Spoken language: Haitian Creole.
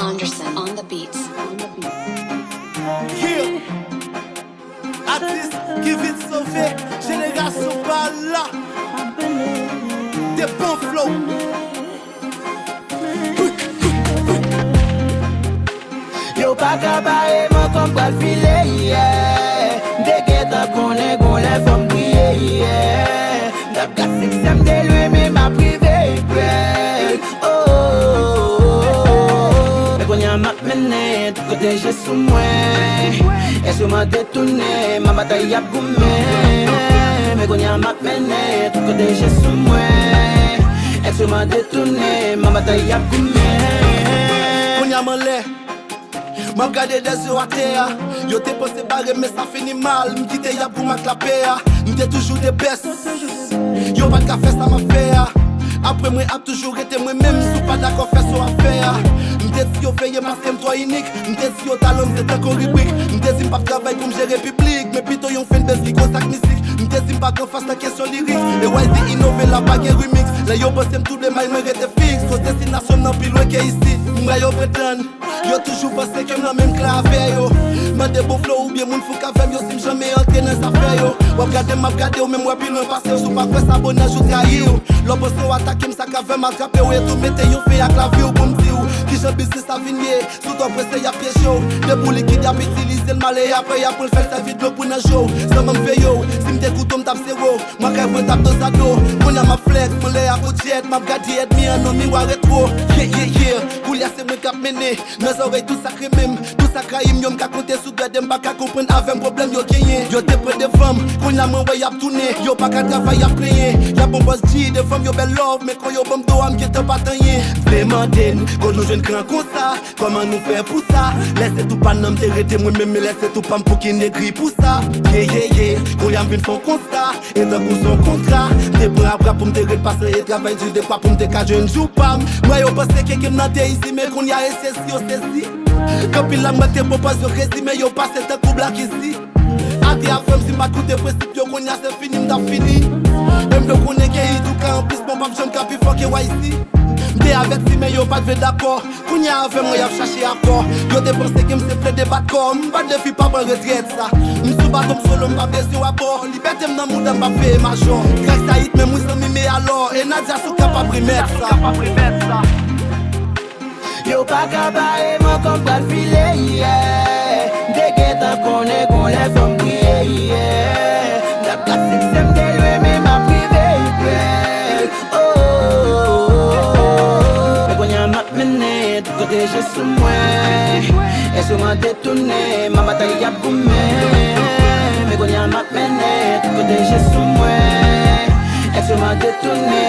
Anderson on the beats. Yeah. Artiste qui vite sauvé, génération par là. Des bons flows. Yo pa kabaye man kom pral file, yeah. Deke ta konen gon le fom kriye, yeah. Dap ka seksem de lwe me ma prive prel. Oh, me konya mak mene, tout kote je sou mwen. E sou man detounen, ma batay ap goumen. Me konya mak mene, tout kote je sou mwen. E sou man detounen, ma batay ap goumen. Konya man le. M'a gardé des yeux à terre. Yo t'es pensé barrer mais ça finit mal. M'quitte y'a pour ma clapé. M'était toujours des best. Yo pas de café ça m'a fait. Après moi a toujours été moi-même. Si pas d'accord faire son affaire. M'était si yo veillé masque toi unique. M'était si yo talon c'est un rubrique. M'était si m'pas travail comme gérer public. Mais plutôt yon fait une baisse qui consacre musique. M'était si m'pas qu'on fasse la question lyrique. Et ouais c'est innové la bague remix. Là yo bossé m'tout les mailles me rete fixe. Aux destinations non plus loin qu'ici. M'ra yo prétend. Yo toujours pensé que m'la même clavé yo. M'a des beaux flow ou bien moun fou qu'avem yo si m'jamais entré dans sa fait yo. Wap gade m'a gade ou même wap il loin passé sous pas quoi ça bonne jou trahi yo. L'opposé ou attaquer m'sa qu'avem attrapé ou et tout mette yo fait à clavier ou pour m'di ou. Qui j'en business à vigner, sous ton pressé y'a piège yo. Des boules liquides y'a utilisé le mal et après y'a pour le faire sa vie de pour nan show. Ça m'en fait yo, si m'découte on m'tape zéro. Moi qu'à vous tape dans sa dos, qu'on y'a ma flex, mon lait à côté jet, m'a gade et mi en mi wa rétro. Yeah yeah yeah, Koulia c'est moi cap mené. Mes oreilles tout sacré même, tout sacré yo m'ka compter sous gade m'pa ka comprendre avec problème yo gagné. Yo t'es près des femmes, qu'on y'a m'en voyé à tourner. Yo pas qu'à travailler à player. Y'a bon boss G, des femmes yo belle love, mais quand yo bon do am qui te pas tanyer. Demandez quand nous jeunes grand comme ça, comment nous faire pour ça? Laissez tout pas n'am t'arrêter moi-même, mais laissez tout pas pour qu'il n'écrit pour ça. Yeah yeah yeah, qu'on y'a m'vin font constat, et dans son contrat. T'es prêt à pour m'terrer passer et travailler du de quoi pour m'técager un jour pas. Moi yo pense que quelqu'un n'a ici, mais qu'on y a SSI yo saisi. Quand il a m'te propose yo résumé yo passe un coup black ici. Ate a femme si m'a coûté principe yo qu'on y a c'est fini m'ta fini. Même le qu'on est gay tout cas en plus mon pap j'aime capi fuck et ici. M'te avec si mais yo pas de d'accord. Qu'on y a avec moi y'a cherché accord. Yo te pensé que m'se plaît débat comme m'pas de fi pas prendre retraite ça. M'sou batom solo m'pas blessé à bord. Liberté m'nan moudan m'pas fait major. Grâce à it mais m'ouis sans mais alors. Et Nadia sou capable de mettre ça. Yo pa kabaye man kom pral file, yeah. Deke ta konen gon le fom kriye, yeah. Dap ka seksem de lwe men ma prive prel. Oh, me konya mak mene, tout kote je sou mwen. E sou man detounen, ma batay ap goumen. Me konya mak mene, tout kote je sou mwen. E sou man detounen.